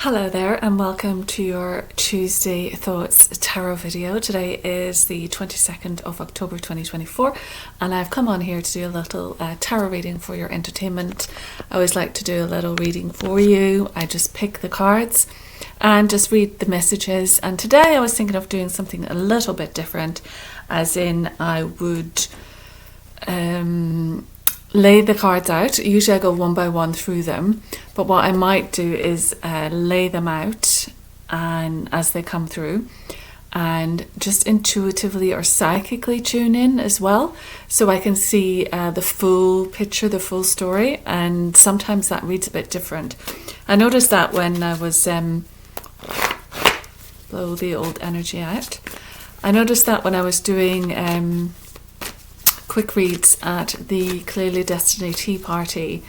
Hello there and welcome to your Tuesday Thoughts Tarot video. Today is the 22nd of October 2024 and I've come on here to do a little tarot reading for your entertainment. I always like to do a little reading for you. I just pick the cards and just read the messages, and today I was thinking of doing something a little bit different, as in I would lay the cards out. Usually I go one by one through them, but what I might do is lay them out and as they come through, and just intuitively or psychically tune in as well, so I can see the full picture, the full story, and sometimes that reads a bit different. I noticed that when I was blow the old energy out. I noticed that when I was doing quick reads at the Clearly Destiny Tea Party,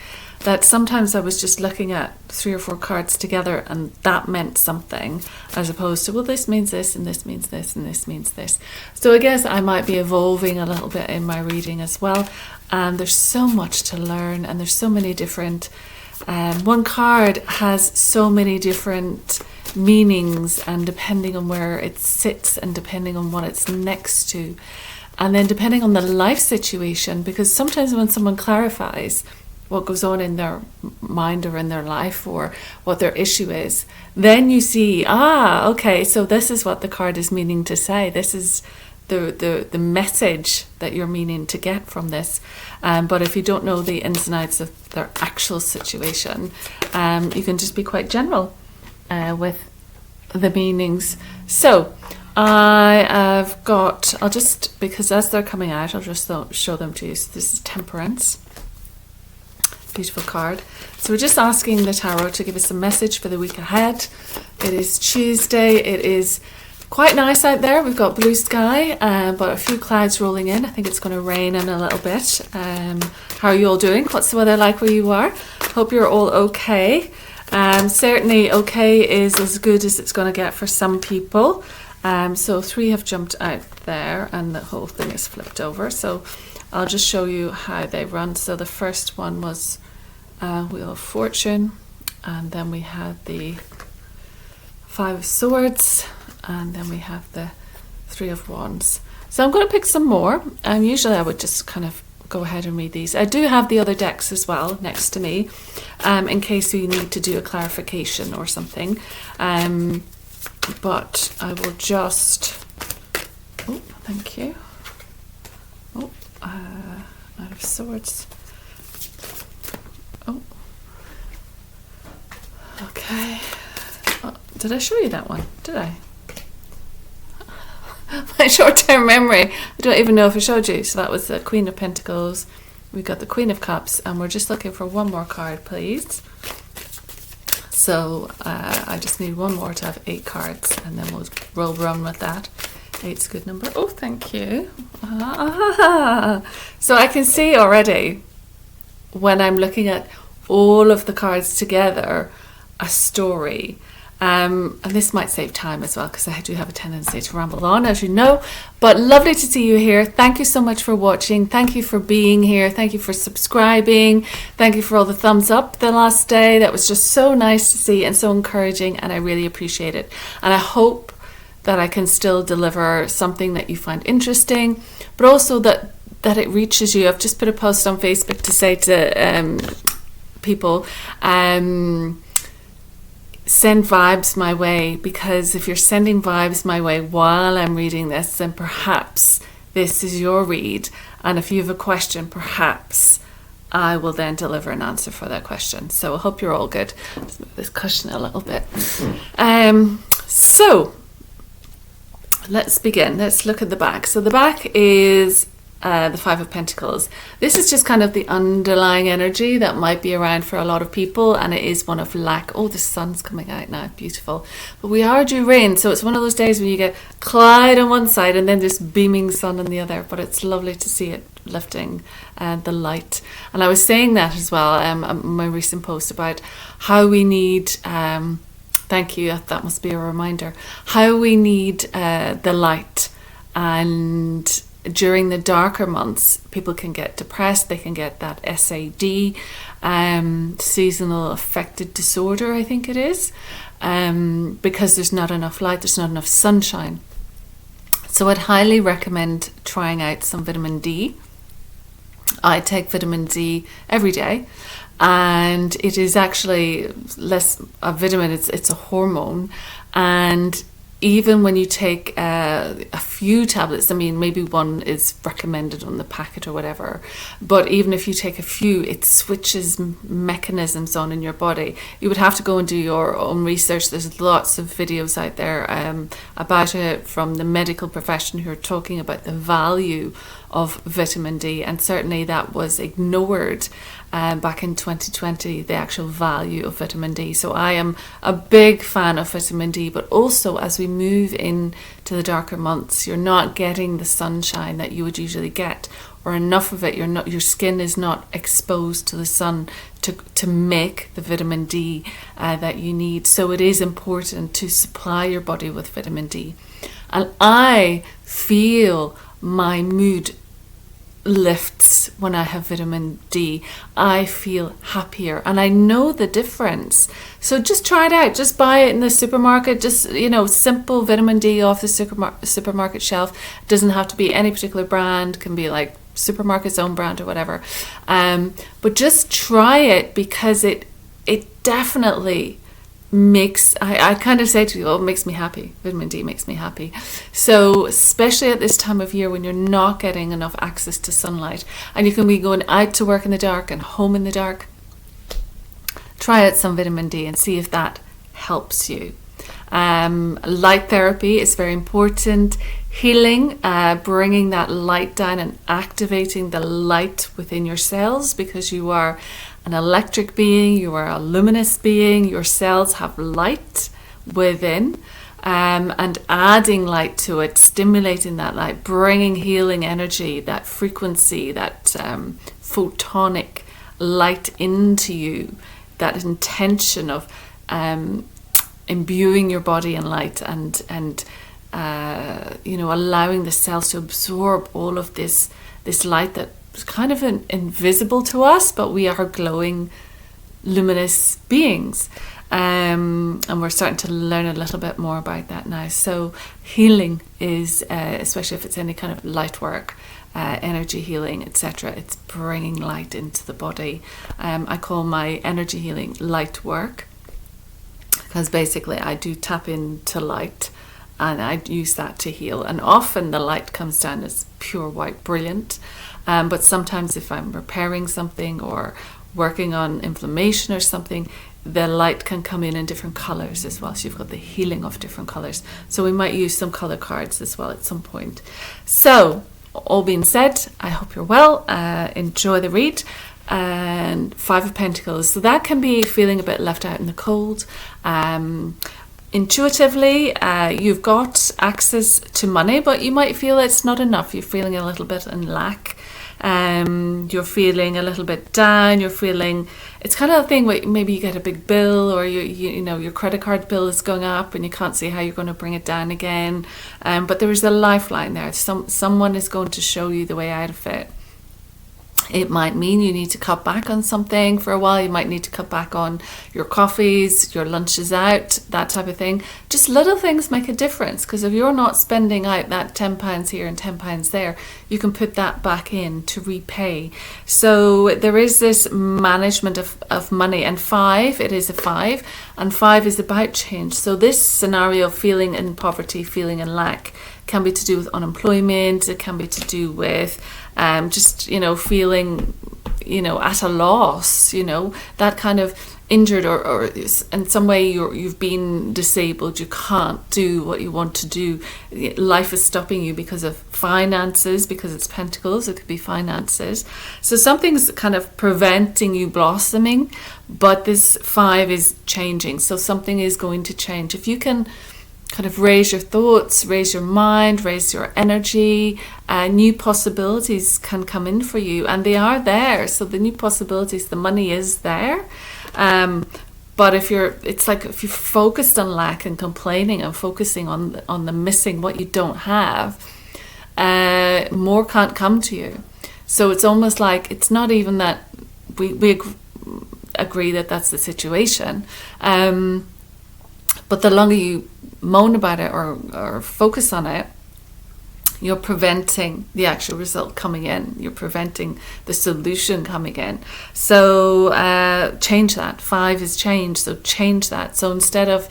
that sometimes I was just looking at 3 or 4 cards together and that meant something, as opposed to, well, this means this and this means this and this means this. So I guess I might be evolving a little bit in my reading as well, and there's so much to learn, and there's so many different one card has so many different meanings, and depending on where it sits and depending on what it's next to, and then depending on the life situation, because sometimes when someone clarifies what goes on in their mind or in their life or what their issue is, then you see, okay, so this is what the card is meaning to say. This is the message that you're meaning to get from this. But if you don't know the ins and outs of their actual situation, you can just be quite general with the meanings. So I'll just, because as they're coming out, I'll just show them to you. So this is Temperance. Beautiful card. So we're just asking the tarot to give us a message for the week ahead. It is Tuesday. It is quite nice out there. We've got blue sky, but a few clouds rolling in. I think it's going to rain in a little bit. How are you all doing? What's the weather like where you are? Hope you're all okay. Certainly okay is as good as it's going to get for some people. So 3 have jumped out there and the whole thing is flipped over. So I'll just show you how they run. So the first one was Wheel of Fortune, and then we had the 5 of Swords, and then we have the 3 of Wands. So I'm going to pick some more. Usually I would just kind of go ahead and read these. I do have the other decks as well next to me, in case you need to do a clarification or something. But I will just, thank you. Knight of Swords. Okay. Did I show you that one? Did I? My short-term memory. I don't even know if I showed you. So that was the Queen of Pentacles. We got the Queen of Cups, and we're just looking for one more card, please. So I just need one more to have 8 cards, and then we'll run with that. 8's a good number. Oh, thank you. So I can see already, when I'm looking at all of the cards together, a story. And this might save time as well, because I do have a tendency to ramble on, as you know. But lovely to see you here. Thank you so much for watching. Thank you for being here. Thank you for subscribing. Thank you for all the thumbs up the last day. That was just so nice to see and so encouraging, and I really appreciate it. And I hope that I can still deliver something that you find interesting, but also that it reaches you. I've just put a post on Facebook to say to people, send vibes my way, because if you're sending vibes my way while I'm reading this, then perhaps this is your read, and if you have a question, perhaps I will then deliver an answer for that question. So I hope you're all good. Let's move this cushion a little bit. So let's begin. Let's look at the back. So the back is the 5 of Pentacles. This is just kind of the underlying energy that might be around for a lot of people, and it is one of lack. Oh, the sun's coming out now, beautiful. But we are due rain, so it's one of those days when you get cloud on one side and then this beaming sun on the other, but it's lovely to see it lifting the light. And I was saying that as well in my recent post about how we need, thank you, that must be a reminder, how we need the light, and during the darker months, people can get depressed. They can get that SAD, seasonal affective disorder, I think it is, because there's not enough light, there's not enough sunshine. So I'd highly recommend trying out some vitamin D. I take vitamin D every day, and it is actually less a vitamin, it's a hormone. And even when you take a few tablets, I mean, maybe one is recommended on the packet or whatever, but even if you take a few, it switches mechanisms on in your body. You would have to go and do your own research. There's lots of videos out there about it from the medical profession who are talking about the value of vitamin D, and certainly that was ignored back in 2020, the actual value of vitamin D. So I am a big fan of vitamin D, but also as we move into the darker months, you're not getting the sunshine that you would usually get, or enough of it. Your skin is not exposed to the sun to make the vitamin D that you need. So it is important to supply your body with vitamin D. And I feel my mood lifts when I have vitamin D. I feel happier, and I know the difference. So just try it out. Just buy it in the supermarket. Just, simple vitamin D off the supermarket shelf. It doesn't have to be any particular brand. It can be like supermarket's own brand or whatever. But just try it, because it definitely makes, I kind of say to you, it makes me happy. Vitamin D makes me happy. So especially at this time of year when you're not getting enough access to sunlight, and you can be going out to work in the dark and home in the dark, try out some vitamin D and see if that helps you. Light therapy is very important. Healing, bringing that light down and activating the light within your cells, because you are an electric being, you are a luminous being, your cells have light within, and adding light to it, stimulating that light, bringing healing energy, that frequency, that photonic light into you, that intention of imbuing your body in light and allowing the cells to absorb all of this light that is kind of invisible to us, but we are glowing, luminous beings. And we're starting to learn a little bit more about that now. So healing is, especially if it's any kind of light work, energy healing, etc., it's bringing light into the body. I call my energy healing light work, because basically I do tap into light and I use that to heal. And often the light comes down as pure white, brilliant. But sometimes if I'm repairing something or working on inflammation or something, the light can come in different colors as well. So you've got the healing of different colors. So we might use some color cards as well at some point. So all being said, I hope you're well. Enjoy the read. And Five of Pentacles. So that can be feeling a bit left out in the cold. Intuitively, you've got access to money, but you might feel it's not enough. You're feeling a little bit in lack. You're feeling a little bit down. You're feeling, it's kind of a thing where maybe you get a big bill, or your credit card bill is going up and you can't see how you're going to bring it down again. But there is a lifeline there. Someone is going to show you the way out of it. It might mean you need to cut back on something for a while. You might need to cut back on your coffees, your lunches out, that type of thing. Just little things make a difference, because if you're not spending out that £10 here and £10 there, you can put that back in to repay. So there is this management of money. And it is a 5, and 5 is about change. So this scenario of feeling in poverty, feeling in lack, can be to do with unemployment. It can be to do with feeling, at a loss, that kind of injured or in some way you've been disabled. You can't do what you want to do. Life is stopping you because of finances, because it's Pentacles. It could be finances. So something's kind of preventing you blossoming, but this 5 is changing. So something is going to change. If you can kind of raise your thoughts, raise your mind, raise your energy, new possibilities can come in for you, and they are there. So the new possibilities, the money is there. But if you're focused on lack and complaining and focusing on the missing, what you don't have, more can't come to you. So it's almost like, it's not even that we agree that that's the situation, but the longer you moan about it or focus on it, you're preventing the actual result coming in. You're preventing the solution coming in. So change that. 5 is change. So change that. So instead of,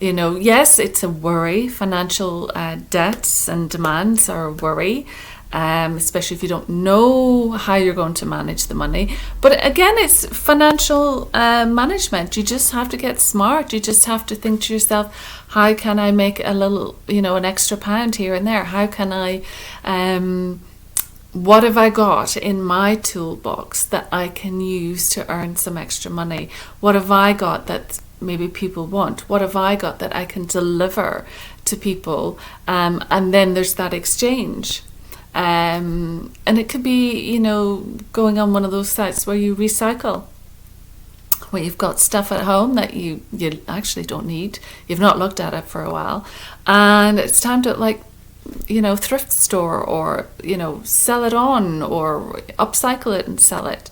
yes, it's a worry. Financial debts and demands are a worry. Especially if you don't know how you're going to manage the money. But again, it's financial management. You just have to get smart. You just have to think to yourself, how can I make a little, an extra pound here and there? How can I, what have I got in my toolbox that I can use to earn some extra money? What have I got that maybe people want? What have I got that I can deliver to people? And then there's that exchange. And it could be, going on one of those sites where you recycle, where you've got stuff at home that you actually don't need, you've not looked at it for a while, and it's time to thrift store, or sell it on, or upcycle it and sell it.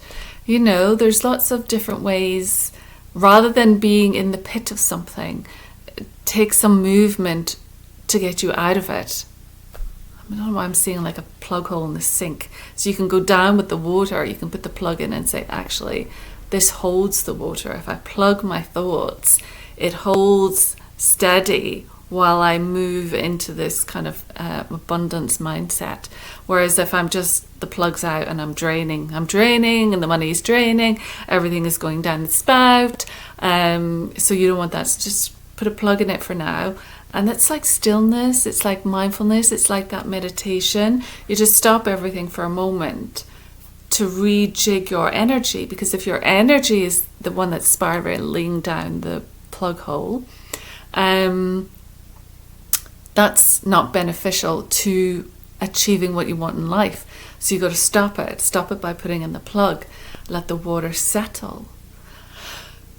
There's lots of different ways. Rather than being in the pit of something, take some movement to get you out of it. I don't know why I'm seeing like a plug hole in the sink. So you can go down with the water, you can put the plug in and say, actually, this holds the water. If I plug my thoughts, it holds steady while I move into this kind of abundance mindset. Whereas if I'm just, the plug's out and I'm draining and the money's draining, everything is going down the spout. So you don't want that. So just put a plug in it for now. And it's like stillness, it's like mindfulness, it's like that meditation. You just stop everything for a moment to rejig your energy, because if your energy is the one that's spiraling down the plug hole, that's not beneficial to achieving what you want in life. So you've got to stop it by putting in the plug, let the water settle,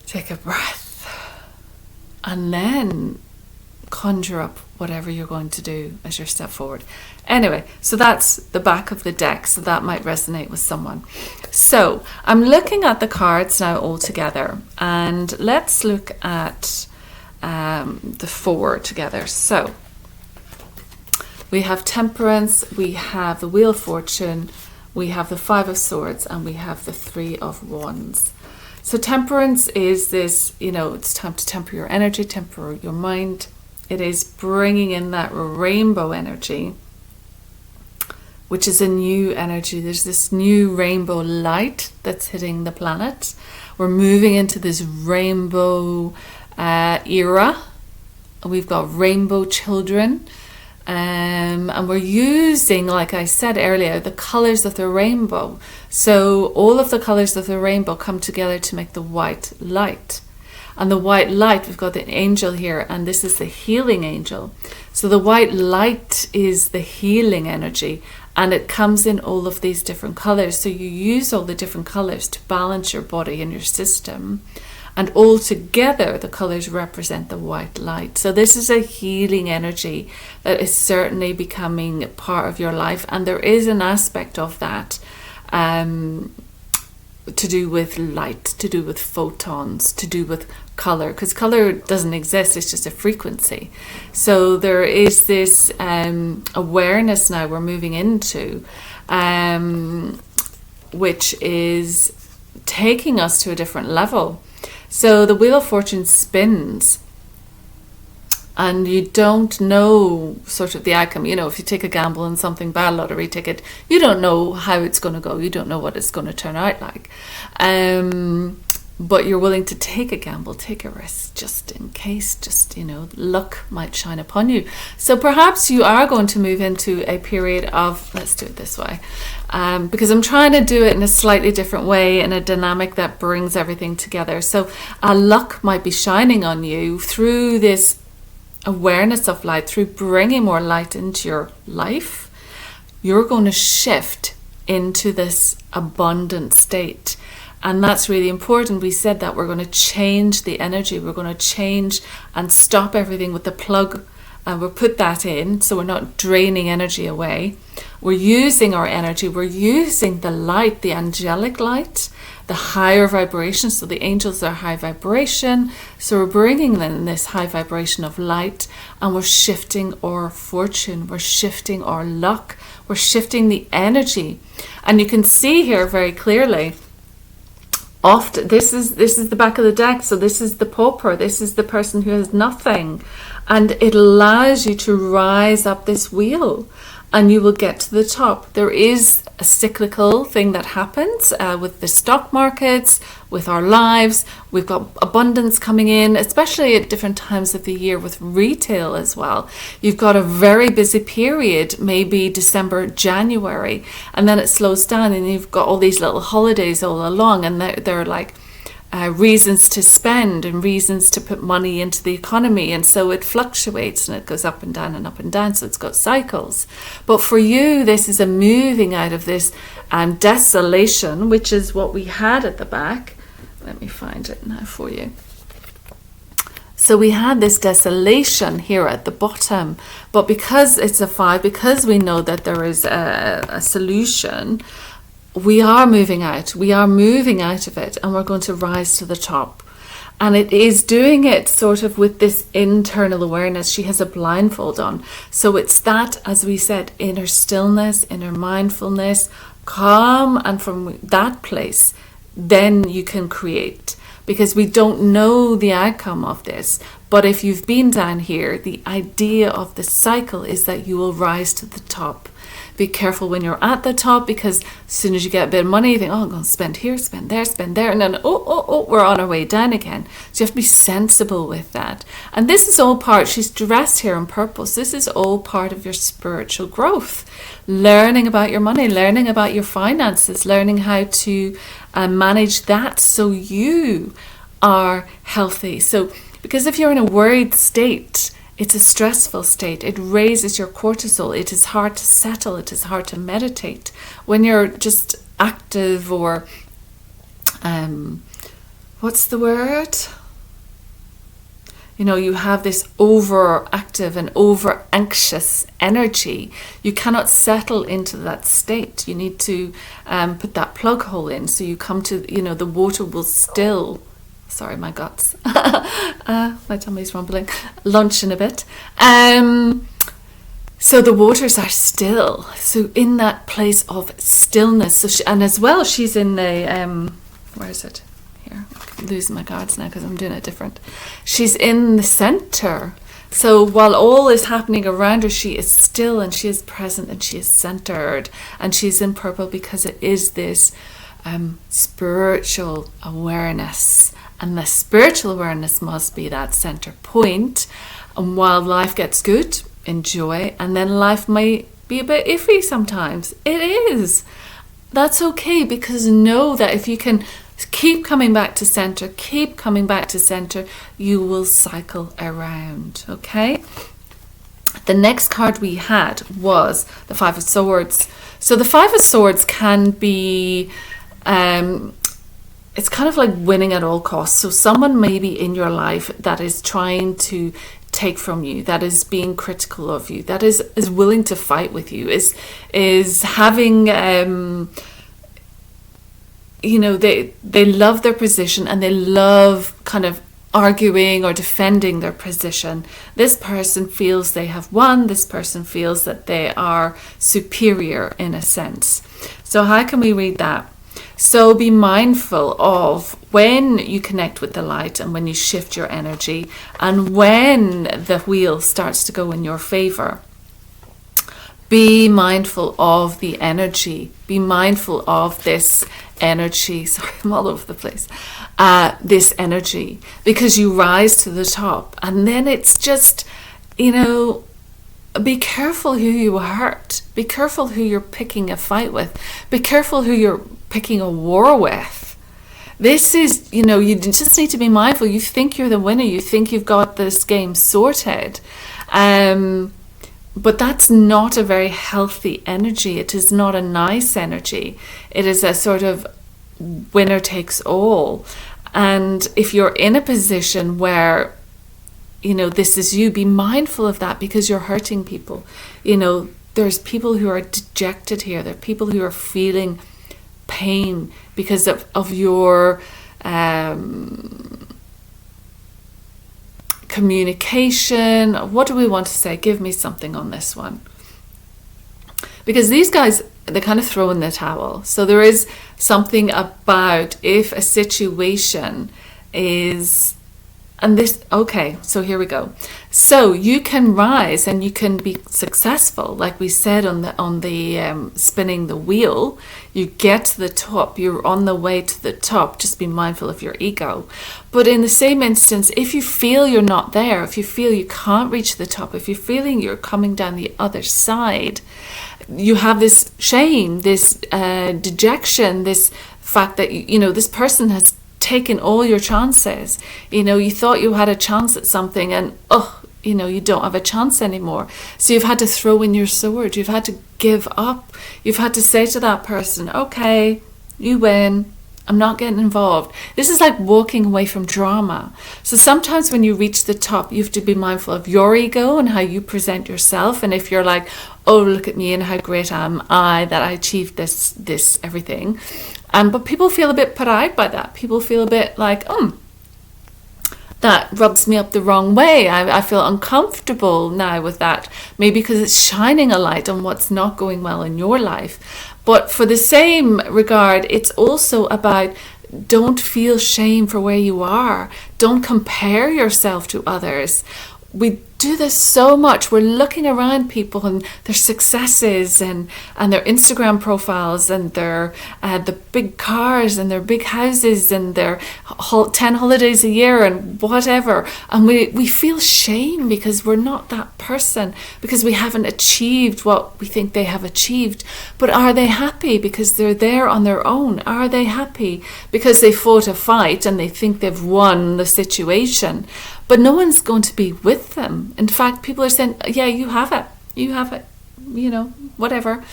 take a breath, and then conjure up whatever you're going to do as your step forward. Anyway, so that's the back of the deck, so that might resonate with someone. So I'm looking at the cards now all together, and let's look at the 4 together. So we have Temperance, we have the Wheel of Fortune, we have the 5 of Swords, and we have the 3 of Wands. So Temperance is this, it's time to temper your energy, temper your mind. It is bringing in that rainbow energy, which is a new energy. There's this new rainbow light that's hitting the planet. We're moving into this rainbow era. We've got rainbow children. And we're using, like I said earlier, the colors of the rainbow. So all of the colors of the rainbow come together to make the white light. And the white light, we've got the angel here, and this is the healing angel. So the white light is the healing energy, and it comes in all of these different colors. So you use all the different colors to balance your body and your system. And all together, the colors represent the white light. So this is a healing energy that is certainly becoming part of your life. And there is an aspect of that to do with light, to do with photons, to do with color, because color doesn't exist, it's just a frequency. So there is this awareness now we're moving into, which is taking us to a different level. So the Wheel of Fortune spins, and you don't know sort of the outcome. If you take a gamble on something, buy a lottery ticket, you don't know how it's going to go. You don't know what it's going to turn out like. But you're willing to take a gamble, take a risk, just in case, luck might shine upon you. So perhaps you are going to move into a period of, let's do it this way, because I'm trying to do it in a slightly different way, in a dynamic that brings everything together. So luck might be shining on you through this awareness of light, through bringing more light into your life. You're going to shift into this abundant state. And that's really important. We said that we're going to change the energy. We're going to change and stop everything with the plug and we'll put that in, so we're not draining energy away. We're using our energy, we're using the light, the angelic light, the higher vibration. So the angels are high vibration, so we're bringing in this high vibration of light, and we're shifting our fortune, we're shifting our luck, we're shifting the energy. And you can see here very clearly, often this is the back of the deck, so this is the pauper, this is the person who has nothing, and it allows you to rise up this wheel and you will get to the top. There is a cyclical thing that happens with the stock markets, with our lives. We've got abundance coming in, especially at different times of the year with retail as well. You've got a very busy period, maybe December, January, and then it slows down, and you've got all these little holidays all along, and they're like reasons to spend and reasons to put money into the economy, and so it fluctuates and it goes up and down and up and down, so it's got cycles. But for you, this is a moving out of this desolation, which is what we had at the back. Let me find it now for you. So we had this desolation here at the bottom, but because it's a 5, because we know that there is a solution, we are moving out of it, and we're going to rise to the top. And it is doing it sort of with this internal awareness. She has a blindfold on, so it's that, as we said, inner stillness, inner mindfulness, calm, and from that place then you can create, because we don't know the outcome of this. But if you've been down here, the idea of the cycle is that you will rise to the top. Be careful when you're at the top, because as soon as you get a bit of money, you think, oh, I'm going to spend here, spend there, and then, we're on our way down again. So you have to be sensible with that. And this is all part, she's dressed here on purpose, this is all part of your spiritual growth. Learning about your money, learning about your finances, learning how to manage that so you are healthy. So, because if you're in a worried state, it's a stressful state. It raises your cortisol. It is hard to settle. It is hard to meditate. When you're just active, or what's the word? You know, you have this overactive and over anxious energy. You cannot settle into that state. You need to put that plug hole in, so you come to, the water will still. Sorry, my guts. My tummy's rumbling. Lunch in a bit. So the waters are still. So in that place of stillness. So and as well, she's in a where is it? Here, I'm losing my cards now because I'm doing it different. She's in the center. So while all is happening around her, she is still, and she is present, and she is centered, and she's in purple because it is this spiritual awareness. And the spiritual awareness must be that center point. And while life gets good, enjoy. And then life might be a bit iffy sometimes. It is. That's okay, because know that if you can keep coming back to center, you will cycle around. Okay? The next card we had was the 5 of Swords. So the 5 of Swords can be it's kind of like winning at all costs. So someone maybe in your life that is trying to take from you, that is being critical of you, that is willing to fight with you, is having they love their position, and they love kind of arguing or defending their position. This person feels they have won. This person feels that they are superior in a sense. So how can we read that? So be mindful of when you connect with the light, and when you shift your energy, and when the wheel starts to go in your favor. Be mindful of the energy. Be mindful of this energy. Sorry, I'm all over the place. This energy, because you rise to the top, and then it's just, be careful who you hurt. Be careful who you're picking a fight with. Be careful who you're picking a war with. This is, you just need to be mindful. You think you're the winner. You think you've got this game sorted. But that's not a very healthy energy. It is not a nice energy. It is a sort of winner takes all. And if you're in a position where this is you. Be mindful of that, because you're hurting people. There's people who are dejected here. There are people who are feeling pain because of your communication. What do we want to say? Give me something on this one. Because these guys, they kind of throw in the towel. So there is something about if a situation is, and this, okay, so here we go. So you can rise and you can be successful, like we said on the spinning the wheel. You get to the top. You're on the way to the top. Just be mindful of your ego. But in the same instance, if you feel you're not there, if you feel you can't reach the top, if you're feeling you're coming down the other side, you have this shame, this dejection, this fact that this person has taken all your chances. You thought you had a chance at something, and you don't have a chance anymore. So you've had to throw in your sword. You've had to give up. You've had to say to that person, okay, you win. I'm not getting involved. This is like walking away from drama. So sometimes when you reach the top, you have to be mindful of your ego and how you present yourself. And if you're like, oh, look at me and how great am I that I achieved this everything. But people feel a bit put out by that. People feel a bit like, that rubs me up the wrong way. I feel uncomfortable now with that. Maybe because it's shining a light on what's not going well in your life. But for the same regard, it's also about, don't feel shame for where you are. Don't compare yourself to others. We do this so much. We're looking around people and their successes and their Instagram profiles and their the big cars and their big houses and their 10 holidays a year and whatever. And we feel shame because we're not that person, because we haven't achieved what we think they have achieved. But are they happy because they're there on their own? Are they happy because they fought a fight and they think they've won the situation? But no one's going to be with them. In fact, people are saying, yeah, you have it, whatever.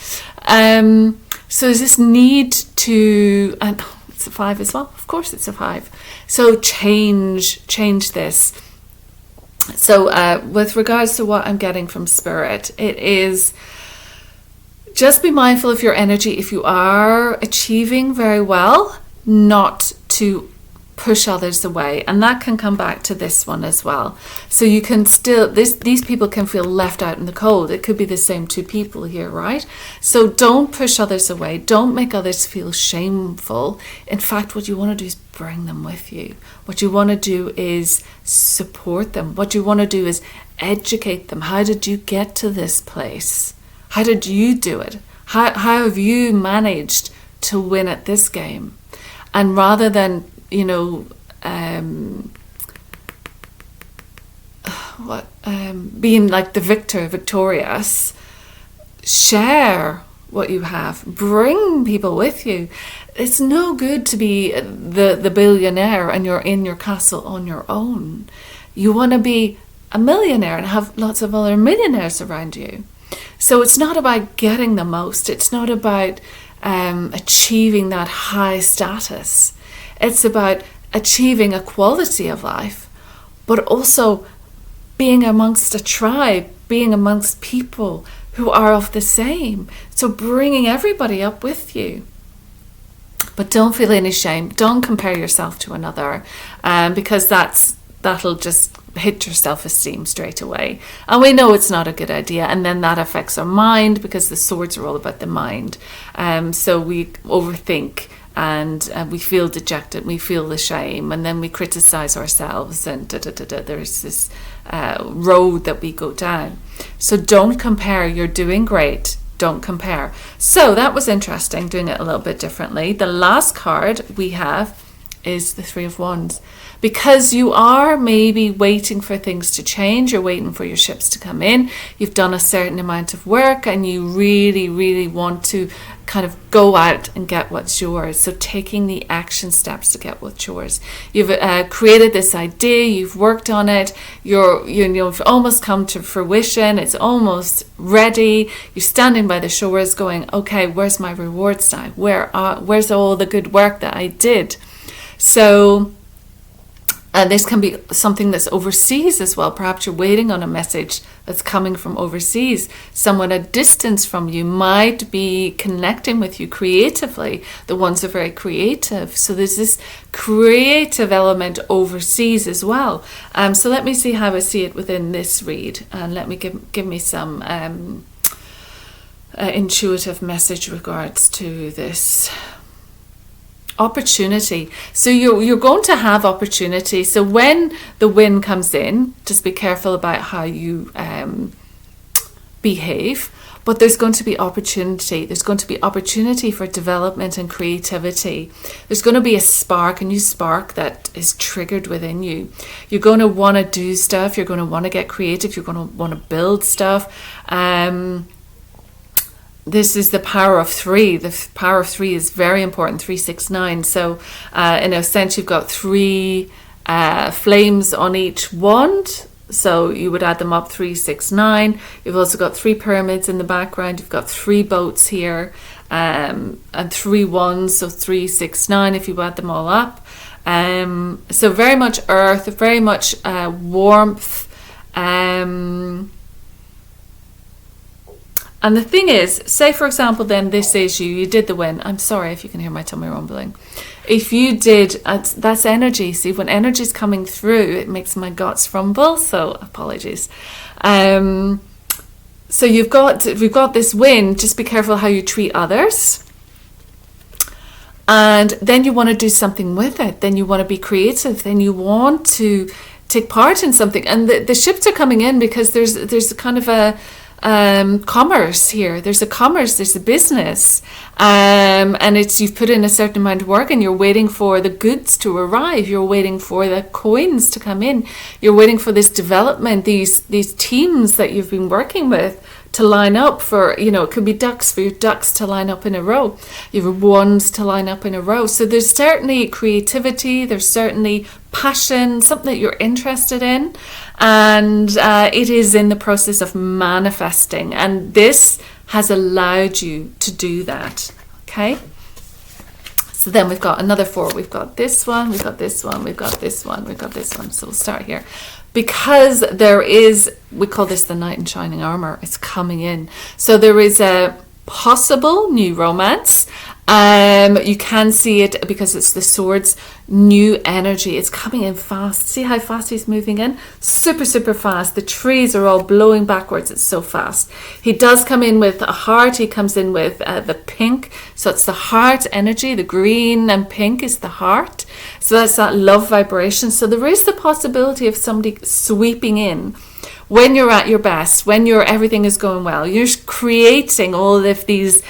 So there's this need to, and it's a 5 as well. Of course it's a 5. So change this. So with regards to what I'm getting from Spirit, it is just be mindful of your energy. If you are achieving very well, not to push others away, and that can come back to this one as well. So you can still, these people can feel left out in the cold. It could be the same 2 people here, right? So don't push others away. Don't make others feel shameful. In fact, what you want to do is bring them with you. What you want to do is support them. What you want to do is educate them. How did you get to this place? How did you do it? How have you managed to win at this game? And rather than being like the victorious, share what you have, bring people with you. It's no good to be the billionaire and you're in your castle on your own. You want to be a millionaire and have lots of other millionaires around you. So it's not about getting the most. It's not about achieving that high status. It's about achieving a quality of life, but also being amongst a tribe, being amongst people who are of the same. So bringing everybody up with you. But don't feel any shame. Don't compare yourself to another, because that'll just hit your self-esteem straight away. And we know it's not a good idea. And then that affects our mind, because the swords are all about the mind. So we overthink. And we feel dejected, we feel the shame, and then we criticize ourselves, and there's this road that we go down. So don't compare. You're doing great. Don't compare. So that was interesting, doing it a little bit differently. The last card we have is the 3 of Wands. Because you are maybe waiting for things to change, you're waiting for your ships to come in, you've done a certain amount of work and you really, really want to kind of go out and get what's yours. So taking the action steps to get what's yours. You've created this idea, you've worked on it, you've almost come to fruition, it's almost ready, you're standing by the shores going, okay, where's my rewards now? Where's all the good work that I did? So And this can be something that's overseas as well. Perhaps you're waiting on a message that's coming from overseas. Someone at distance from you might be connecting with you creatively. The ones are very creative. So there's this creative element overseas as well. So let me see how I see it within this read. And let me give me some intuitive message regards to this. Opportunity. So you're going to have opportunity. So when the wind comes in, just be careful about how you behave. But there's going to be opportunity. There's going to be opportunity for development and creativity. There's going to be a spark, a new spark that is triggered within you. You're going to want to do stuff. You're going to want to get creative. You're going to want to build stuff. This is the power of 3. The power of 3 is very important, 3, 6, 9. So in a sense, you've got 3 flames on each wand. So you would add them up, 3, 6, 9. You've also got 3 pyramids in the background. You've got 3 boats here and 3 wands. So 3, 6, 9 if you add them all up. So very much earth, very much warmth. And the thing is, say for example, then this is you did the wind. I'm sorry if you can hear my tummy rumbling. If you did, that's energy. See, when energy is coming through, it makes my guts rumble. So apologies. So we've got this wind. Just be careful how you treat others. And then you want to do something with it. Then you want to be creative. Then you want to take part in something. And the ships are coming in because there's a kind of a commerce here. There's a commerce, there's a business, and it's you've put in a certain amount of work and you're waiting for the goods to arrive. You're waiting for the coins to come in. You're waiting for this development, these teams that you've been working with to line up for, it could be ducks, for your ducks to line up in a row. You have wands to line up in a row. So there's certainly creativity, there's certainly passion, something that you're interested in, and it is in the process of manifesting, and this has allowed you to do that. Okay, so then we've got another 4. We've got this one, we've got this one, we've got this one, we've got this one. So we'll start here. Because there is, we call this the knight in shining armor, it's coming in. So there is a possible new romance. You can see it because it's the swords, new energy. It's coming in fast. See how fast he's moving in? Super, super fast. The trees are all blowing backwards. It's so fast. He does come in with a heart. He comes in with the pink. So it's the heart energy. The green and pink is the heart. So that's that love vibration. So there is the possibility of somebody sweeping in when you're at your best, when everything is going well. You're creating all of these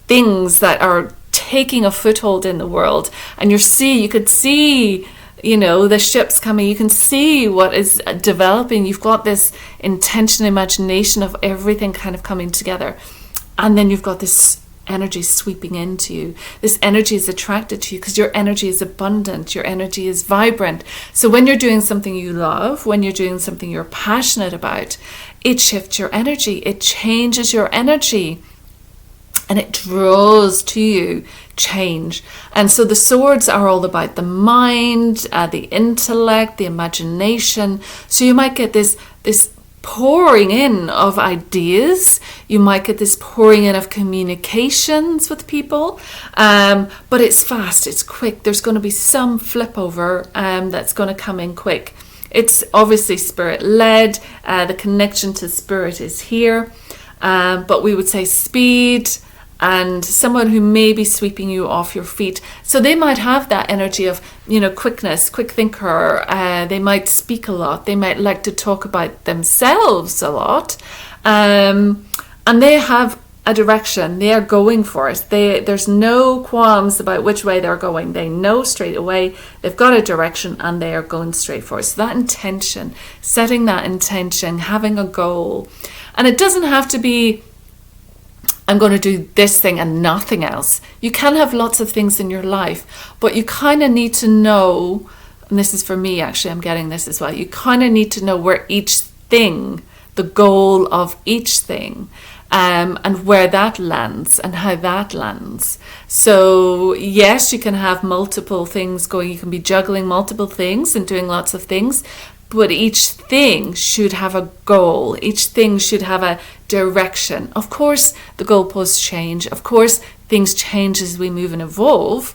things that are taking a foothold in the world, and you could see the ships coming. You can see what is developing. You've got this intention, imagination of everything kind of coming together, and then you've got this energy sweeping into you. This energy is attracted to you because your energy is abundant, your energy is vibrant. So when you're doing something you love, when you're doing something you're passionate about, it shifts your energy, it changes your energy, and it draws to you change. And so the swords are all about the mind, the intellect, the imagination. So you might get this pouring in of ideas. You might get this pouring in of communications with people. But it's fast, it's quick. There's going to be some flip over that's going to come in quick. It's obviously spirit led. The connection to spirit is here. But we would say speed, and someone who may be sweeping you off your feet. So they might have that energy of, quickness, quick thinker. They might speak a lot. They might like to talk about themselves a lot. And they have a direction. They are going for it. There's no qualms about which way they're going. They know straight away. They've got a direction and they are going straight for it. So that intention, setting that intention, having a goal. And it doesn't have to be, I'm going to do this thing and nothing else. You can have lots of things in your life, but you kind of need to know, and this is for me actually, I'm getting this as well, you kind of need to know where each thing, the goal of each thing, and where that lands and how that lands. So yes, you can have multiple things going. You can be juggling multiple things and doing lots of things, but each thing should have a goal. Each thing should have a direction. Of course, the goalposts change. Of course, things change as we move and evolve.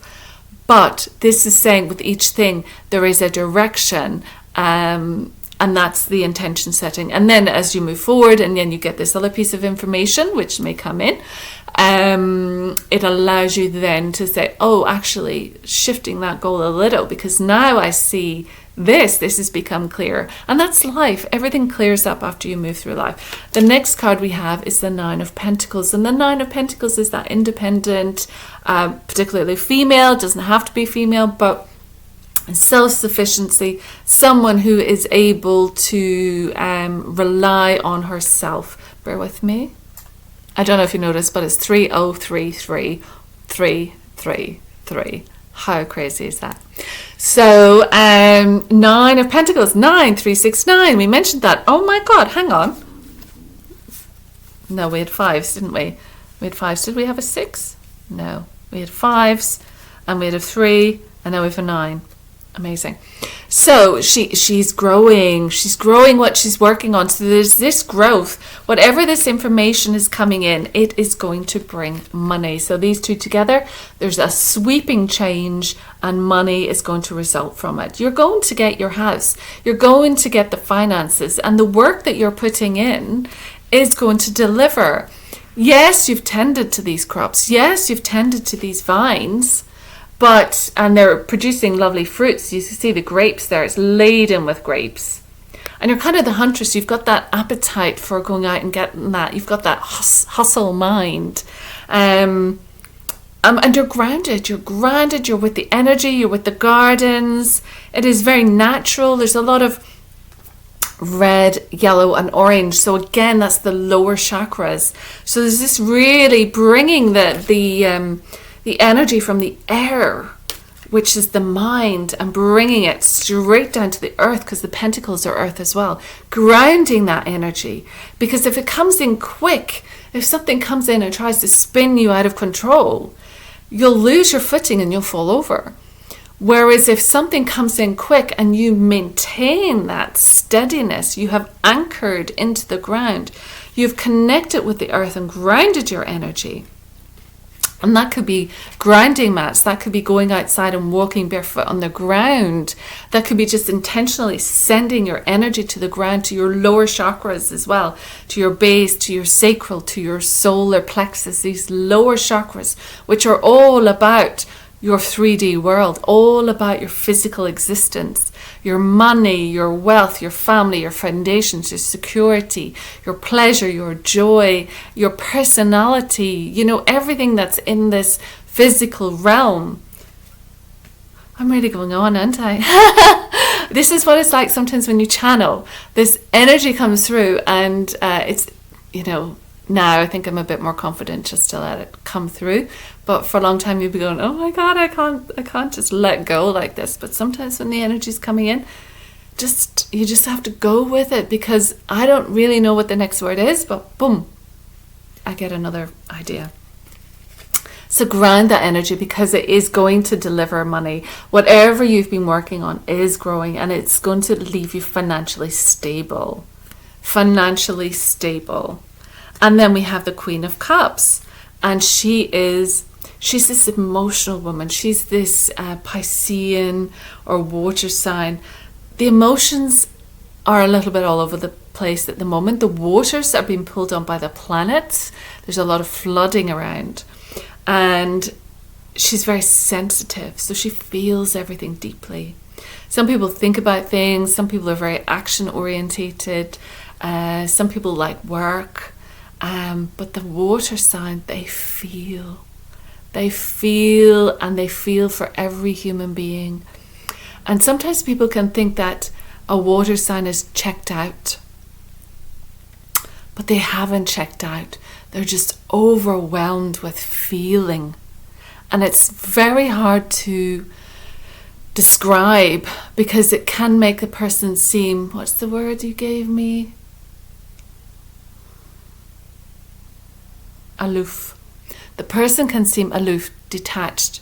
But this is saying with each thing, there is a direction, and that's the intention setting. And then as you move forward, and then you get this other piece of information, which may come in, it allows you then to say, oh, actually shifting that goal a little, because now I see this has become clear. And that's life. Everything clears up after you move through life. The next card we have is the Nine of Pentacles. And the Nine of Pentacles is that independent, particularly female, doesn't have to be female, but self-sufficiency, someone who is able to rely on herself. Bear with me. I don't know if you noticed, but it's 3033. How crazy is that? So Nine of Pentacles, 9369. We mentioned that. Oh my God, hang on. No, we had fives, didn't we? We had fives. Did we have a 6? No. We had 5s, and we had a 3, and now we have a 9. Amazing. So she's growing. She's growing what she's working on. So there's this growth. Whatever this information is coming in, it is going to bring money. So these two together, there's a sweeping change, and money is going to result from it. You're going to get your house. You're going to get the finances, and the work that you're putting in is going to deliver. Yes, you've tended to these crops. Yes, you've tended to these vines. And they're producing lovely fruits. You see the grapes there, it's laden with grapes. And you're kind of the huntress. You've got that appetite for going out and getting that. You've got that hustle mind. And you're grounded. You're grounded. You're with the energy. You're with the gardens. It is very natural. There's a lot of red, yellow, and orange. So again, that's the lower chakras. So there's this really bringing the energy from the air, which is the mind, and bringing it straight down to the earth, because the pentacles are earth as well, grounding that energy. Because if it comes in quick, if something comes in and tries to spin you out of control, you'll lose your footing and you'll fall over. Whereas if something comes in quick and you maintain that steadiness, you have anchored into the ground, you've connected with the earth and grounded your energy. And that could be grounding mats. That could be going outside and walking barefoot on the ground. That could be just intentionally sending your energy to the ground, to your lower chakras as well, to your base, to your sacral, to your solar plexus, these lower chakras, which are all about your 3D world, all about your physical existence, your money, your wealth, your family, your foundations, your security, your pleasure, your joy, your personality, everything that's in this physical realm. I'm really going on, aren't I? This is what it's like sometimes when you channel. This energy comes through, and it's, now I think I'm a bit more confident just to let it come through. But for a long time you'd be going, oh my God, I can't just let go like this. But sometimes when the energy's coming in, you just have to go with it, because I don't really know what the next word is, but boom, I get another idea. So ground that energy, because it is going to deliver money. Whatever you've been working on is growing, and it's going to leave you financially stable. Financially stable. And then we have the Queen of Cups, and she's this emotional woman. She's this Piscean or water sign. The emotions are a little bit all over the place at the moment. The waters are being pulled on by the planets. There's a lot of flooding around, and she's very sensitive, so she feels everything deeply. Some people think about things. Some people are very action orientated. Some people like work. But the water sign, they feel for every human being. And sometimes people can think that a water sign is checked out, but they haven't checked out. They're just overwhelmed with feeling, and it's very hard to describe, because it can make a person seem, what's the word you gave me? aloof. The person can seem aloof, detached.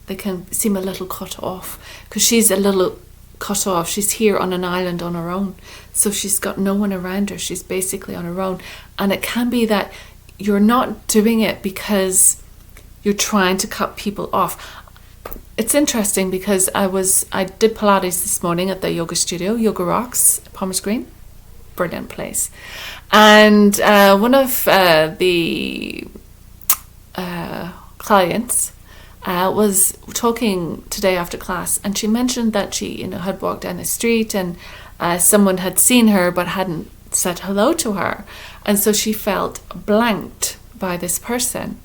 They can seem a little cut off, because she's a little cut off. She's here on an island on her own. So she's got no one around her. She's basically on her own. And it can be that you're not doing it because you're trying to cut people off. It's interesting because I did Pilates this morning at the yoga studio, Yoga Rocks, Palmer's Green. Brilliant place. And one of the clients was talking today after class, and she mentioned that she had walked down the street and someone had seen her but hadn't said hello to her, and so she felt blanked by this person.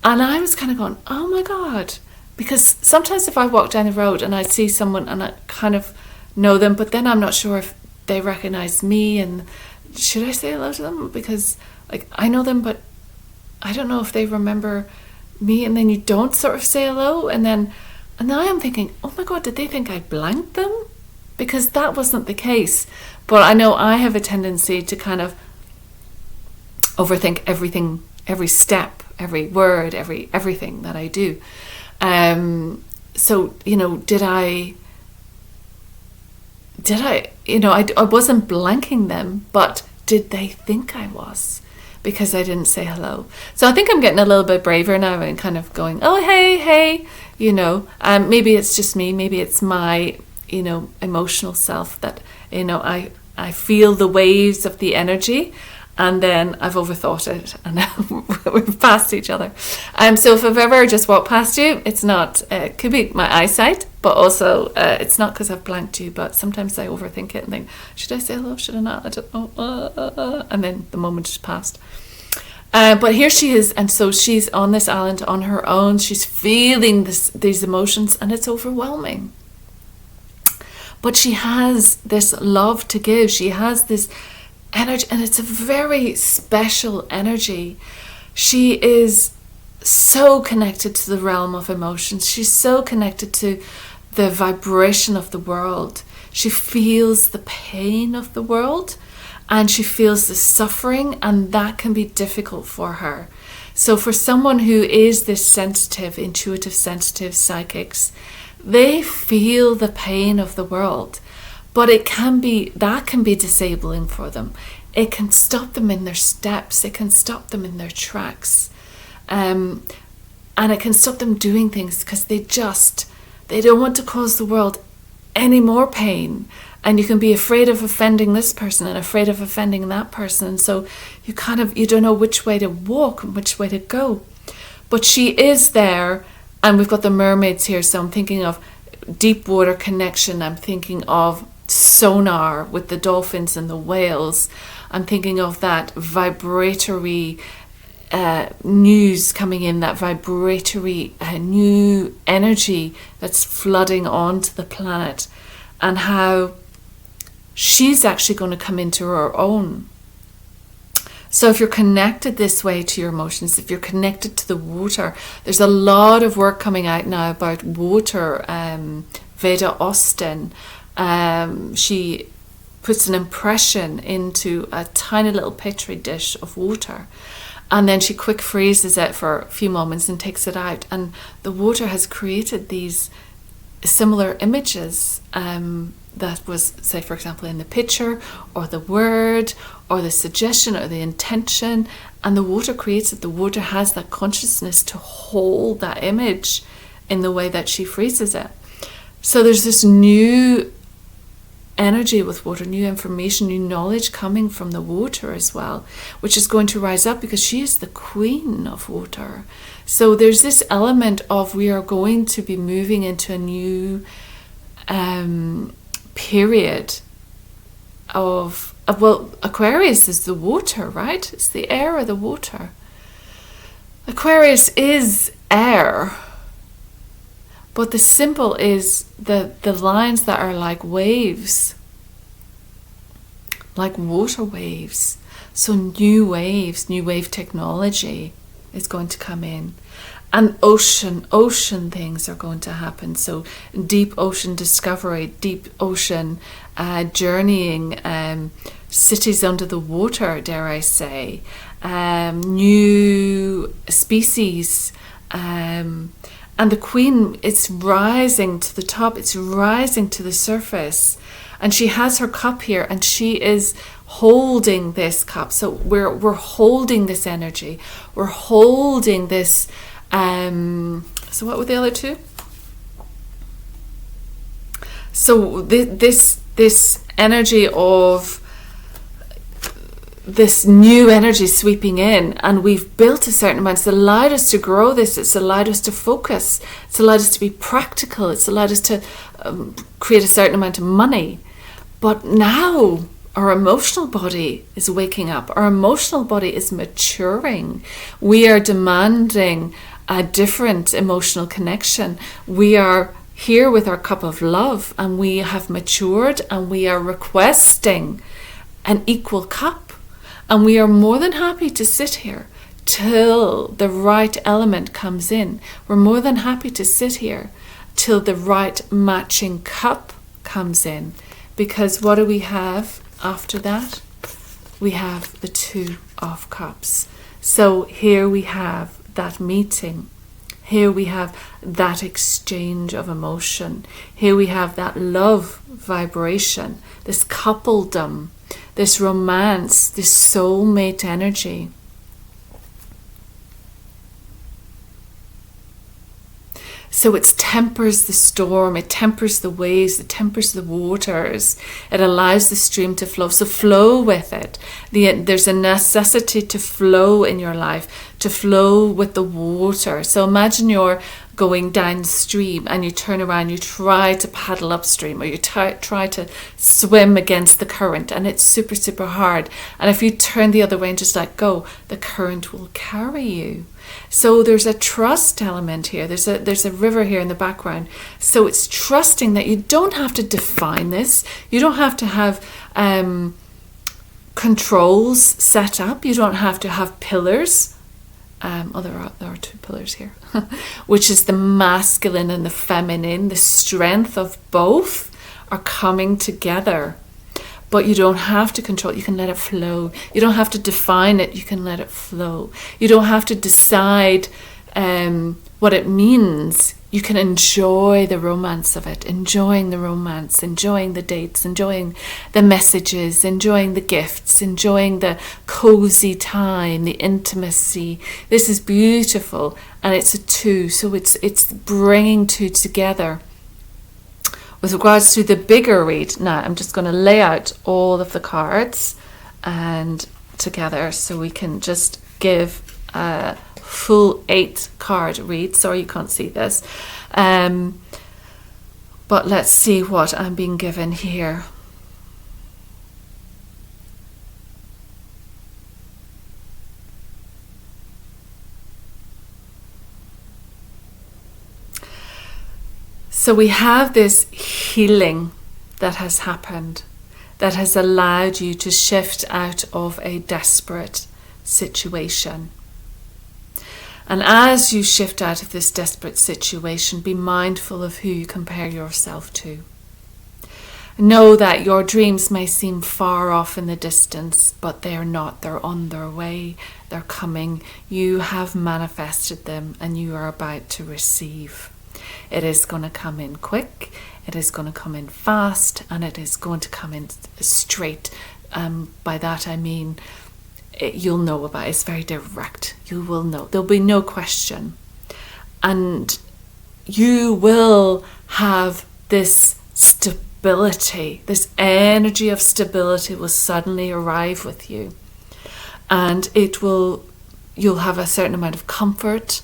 And I was kind of going, oh my God, because sometimes if I walk down the road and I see someone and I kind of know them, but then I'm not sure if they recognize me, and should I say hello to them, because I know them but I don't know if they remember me, and then you don't sort of say hello, and now I'm thinking, oh my God, did they think I blanked them? Because that wasn't the case. But I know I have a tendency to kind of overthink everything, every step, every word, everything that I do. So, did I wasn't blanking them, but did they think I was? Because I didn't say hello. So I think I'm getting a little bit braver now and kind of going, oh, hey, maybe it's just me, maybe it's my, emotional self that, I feel the waves of the energy, and then I've overthought it, and we've passed each other. So if I've ever just walked past you, it's not, it could be my eyesight, but also it's not because I've blanked you, but sometimes I overthink it and think, should I say hello, should I not? I don't know. And then the moment just passed. But here she is, and so she's on this island on her own. She's feeling these emotions, and it's overwhelming. But she has this love to give. She has this energy, and it's a very special energy. She is so connected to the realm of emotions. She's so connected to the vibration of the world. She feels the pain of the world, and she feels the suffering, and that can be difficult for her. So for someone who is this sensitive, intuitive, sensitive psychics, they feel the pain of the world, but that can be disabling for them. It can stop them in their steps. It can stop them in their tracks. And it can stop them doing things because they don't want to cause the world any more pain. And you can be afraid of offending this person and afraid of offending that person. So you don't know which way to walk and which way to go. But she is there, and we've got the mermaids here. So I'm thinking of deep water connection. I'm thinking of sonar with the dolphins and the whales. I'm thinking of that vibratory news coming in, that vibratory new energy that's flooding onto the planet, and how she's actually going to come into her own. So if you're connected this way to your emotions, if you're connected to the water, there's a lot of work coming out now about water. Veda Austin, she puts an impression into a tiny little petri dish of water, and then she quick freezes it for a few moments and takes it out, and the water has created these similar images that was, say, for example, in the picture or the word or the suggestion or the intention, and the water creates it. The water has that consciousness to hold that image in the way that she freezes it. So there's this new energy with water, new information, new knowledge coming from the water as well, which is going to rise up because she is the queen of water. So there's this element of we are going to be moving into a new period of Aquarius is the water, right? It's the air or the water. Aquarius is air, but the symbol is the lines that are like waves, like water waves. So new waves, new wave technology is going to come in. And ocean things are going to happen. So deep ocean discovery, deep ocean journeying, cities under the water, dare I say, new species, and the Queen, it's rising to the top, it's rising to the surface, and she has her cup here, and she is holding this cup. So we're holding this energy, we're holding this. So what were the other two? So this energy of this new energy sweeping in, and we've built a certain amount. It's allowed us to grow this. It's allowed us to focus. It's allowed us to be practical. It's allowed us to create a certain amount of money. But now our emotional body is waking up. Our emotional body is maturing. We are demanding a different emotional connection. We are here with our cup of love, and we have matured, and we are requesting an equal cup. And we are more than happy to sit here till the right element comes in. We're more than happy to sit here till the right matching cup comes in. Because what do we have after that? We have the Two of Cups. So here we have that meeting. Here we have that exchange of emotion. Here we have that love vibration, this coupledom, this romance, this soulmate energy. So it tempers the storm, it tempers the waves, it tempers the waters. It allows the stream to flow. So flow with it. There's a necessity to flow in your life, to flow with the water. So imagine you're going downstream and you turn around, you try to paddle upstream, or you try to swim against the current, and it's super, super hard. And if you turn the other way and just let go, the current will carry you. So there's a trust element here. There's a river here in the background. So it's trusting that you don't have to define this. You don't have to have controls set up. You don't have to have pillars. There are two pillars here, which is the masculine and the feminine. The strength of both are coming together. But you don't have to control it. You can let it flow. You don't have to define it. You can let it flow. You don't have to decide what it means. You can enjoy the romance of it, enjoying the romance, enjoying the dates, enjoying the messages, enjoying the gifts, enjoying the cozy time, the intimacy. This is beautiful, and it's a two, so it's bringing two together. With regards to the bigger read, now I'm just going to lay out all of the cards and together so we can just give a full 8 card read. Sorry you can't see this. But let's see what I'm being given here. So we have this healing that has happened, that has allowed you to shift out of a desperate situation. And as you shift out of this desperate situation, be mindful of who you compare yourself to. Know that your dreams may seem far off in the distance, but they're not. They're on their way. They're coming. You have manifested them, and you are about to receive. It is going to come in quick, it is going to come in fast, and it is going to come in straight. By that I mean, you'll know about it. It's very direct. You will know. There'll be no question. And you will have this stability, this energy of stability will suddenly arrive with you. And you'll have a certain amount of comfort.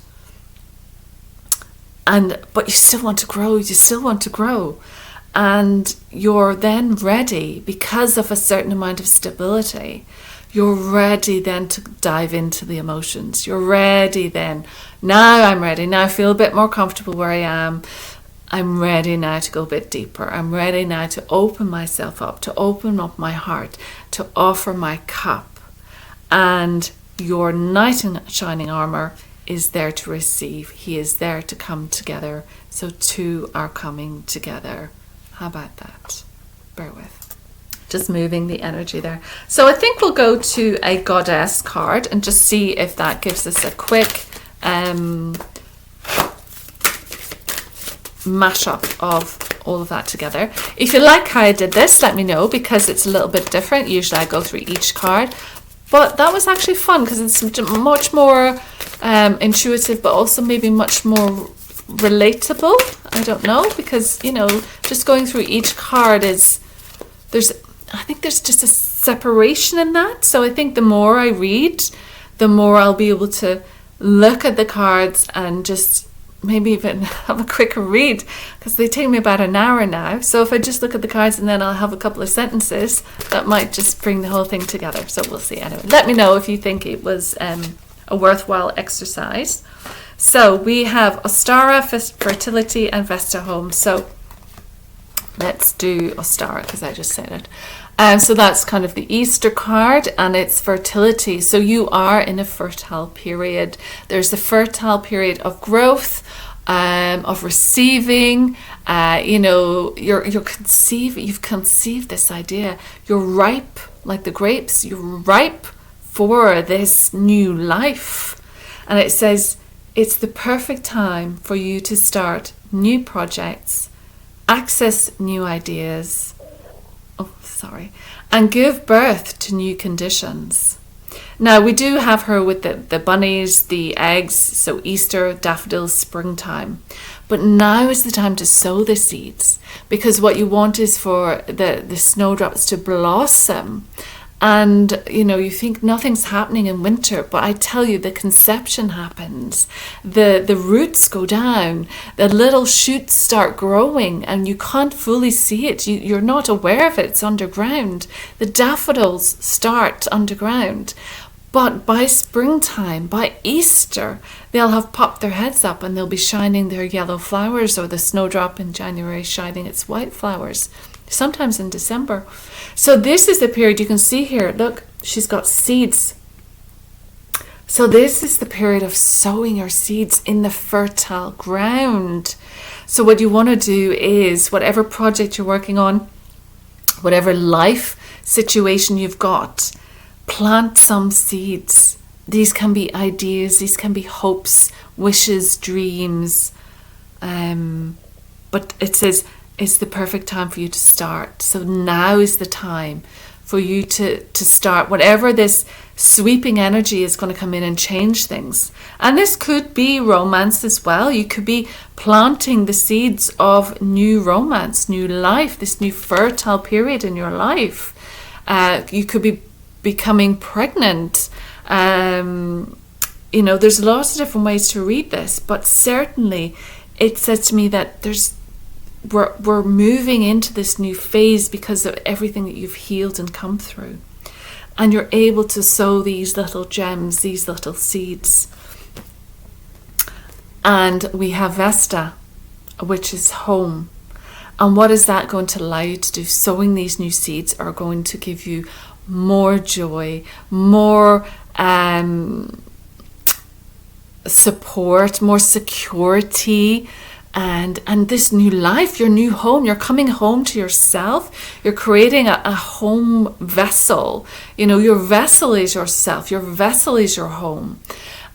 But you still want to grow, and you're then ready because of a certain amount of stability. You're ready then to dive into the emotions. You're ready then. Now I'm ready. Now I feel a bit more comfortable where I am. I'm ready now to go a bit deeper. I'm ready now to open myself up, to open up my heart, to offer my cup. And your knight in shining armor is there to receive. He is there to come together. So two are coming together. How about that? Bear with. Just moving the energy there. So I think we'll go to a goddess card and just see if that gives us a quick mashup of all of that together. If you like how I did this, let me know, because it's a little bit different. Usually I go through each card, but that was actually fun because it's much more intuitive, but also maybe much more relatable. I don't know, because, you know, just going through each card I think there's just a separation in that. So I think the more I read, the more I'll be able to look at the cards and just maybe even have a quicker read, because they take me about an hour now. So if I just look at the cards and then I'll have a couple of sentences, that might just bring the whole thing together. So we'll see. Anyway, let me know if you think it was a worthwhile exercise. So we have Ostara, Fertility, and Vesta Home. So let's do Ostara, because I just said it. So that's kind of the Easter card, and it's fertility. So you are in a fertile period. There's a fertile period of growth, of receiving. You know, you've conceived this idea. You're ripe, like the grapes. You're ripe for this new life. And it says it's the perfect time for you to start new projects, access new ideas, and give birth to new conditions. Now, we do have her with the bunnies, the eggs, so Easter, daffodils, springtime. But now is the time to sow the seeds, because what you want is for the snowdrops to blossom. And, you know, you think nothing's happening in winter, but I tell you, the conception happens. The roots go down, the little shoots start growing, and you can't fully see it. You're not aware of it. It's underground. The daffodils start underground. But by springtime, by Easter, they'll have popped their heads up and they'll be shining their yellow flowers, or the snowdrop in January shining its white flowers, sometimes in December. So this is the period you can see here. Look, she's got seeds. So this is the period of sowing your seeds in the fertile ground. So what you want to do is, whatever project you're working on, whatever life situation you've got, plant some seeds. These can be ideas, these can be hopes, wishes, dreams. But it says it's the perfect time for you to start. So now is the time for you to start. Whatever this sweeping energy is going to come in and change things. And this could be romance as well. You could be planting the seeds of new romance, new life, this new fertile period in your life. You could be becoming pregnant. You know, there's lots of different ways to read this, but certainly it says to me that we're moving into this new phase because of everything that you've healed and come through. And you're able to sow these little gems, these little seeds. And we have Vesta, which is home. And what is that going to allow you to do? Sowing these new seeds are going to give you more joy, more support, more security, and this new life, your new home. You're coming home to yourself. You're creating a home vessel. You know, your vessel is yourself. Your vessel is your home.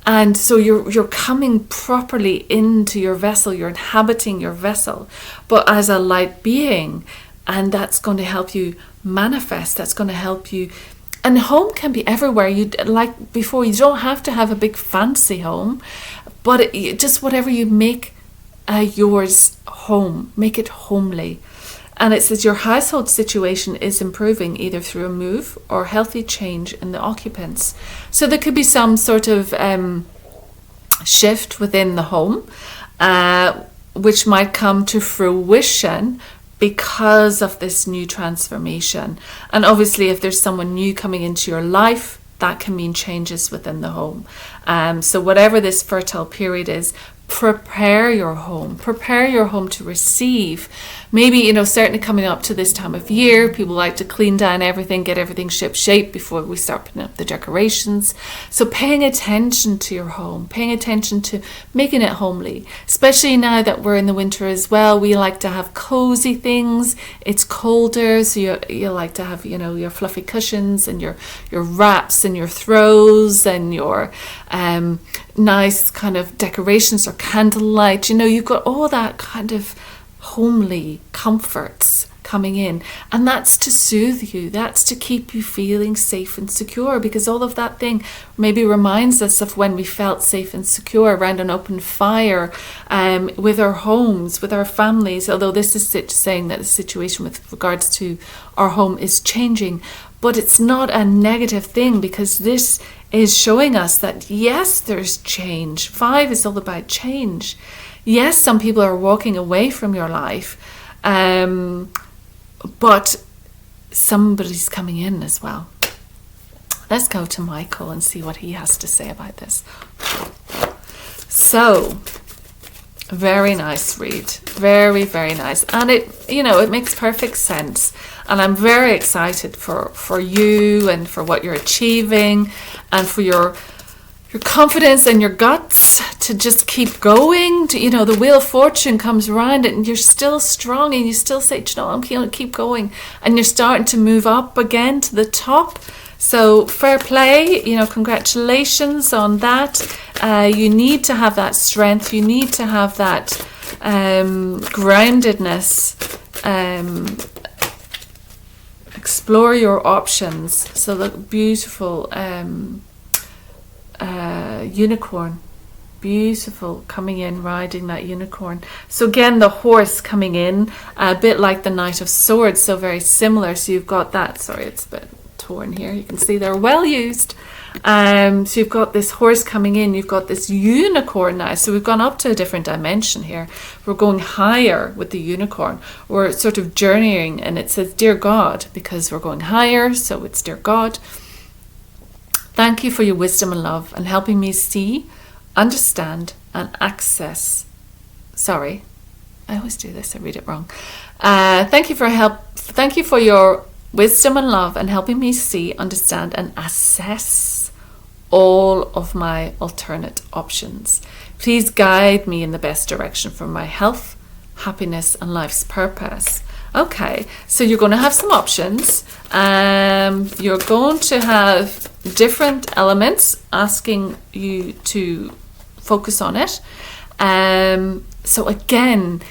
And so you're coming properly into your vessel. You're inhabiting your vessel, but as a light being. And that's going to help you manifest. That's going to help you. And home can be everywhere. You, like before, you don't have to have a big fancy home, but just whatever you make yours home, make it homely. And it says your household situation is improving either through a move or healthy change in the occupants. So there could be some sort of shift within the home, which might come to fruition because of this new transformation. And obviously, if there's someone new coming into your life, that can mean changes within the home. So whatever this fertile period is, prepare your home to receive. Maybe, you know, certainly coming up to this time of year, people like to clean down everything, get everything ship shape before we start putting up the decorations. So paying attention to your home, paying attention to making it homely, especially now that we're in the winter as well. We like to have cozy things. It's colder, so you like to have, you know, your fluffy cushions and your wraps and your throws and your nice kind of decorations or candlelight. You know, you've got all that kind of homely comforts coming in, and that's to soothe you, that's to keep you feeling safe and secure, because all of that thing maybe reminds us of when we felt safe and secure around an open fire, with our homes, with our families, although this is saying that the situation with regards to our home is changing. But it's not a negative thing, because this is showing us that yes, there's change. 5 is all about change. Yes, some people are walking away from your life, but somebody's coming in as well. Let's go to Michael and see what he has to say about this. So, very nice read. Very, very nice. And it, you know, it makes perfect sense. And I'm very excited for you and for what you're achieving and for your confidence and your guts to just keep going. You know, the Wheel of Fortune comes around and you're still strong and you still say, you know, I'm going to keep going. And you're starting to move up again to the top. So fair play, you know, congratulations on that. You need to have that strength. You need to have that groundedness. Explore your options. So look, beautiful unicorn. Beautiful, coming in, riding that unicorn. So again, the horse coming in, a bit like the Knight of Swords, so very similar. So you've got that, sorry, it's a bit torn here. You can see they're well used. So you've got this horse coming in, you've got this unicorn now. So we've gone up to a different dimension here. We're going higher with the unicorn. We're sort of journeying, and it says, Dear God, because we're going higher, so it's Dear God. Thank you for your wisdom and love and helping me see, understand, and access. Sorry, I always do this, I read it wrong. Thank you for your wisdom and love and helping me see, understand, and assess all of my alternate options. Please guide me in the best direction for my health, happiness, and life's purpose. Okay, so you're going to have some options. You're going to have different elements asking you to focus on it. So again,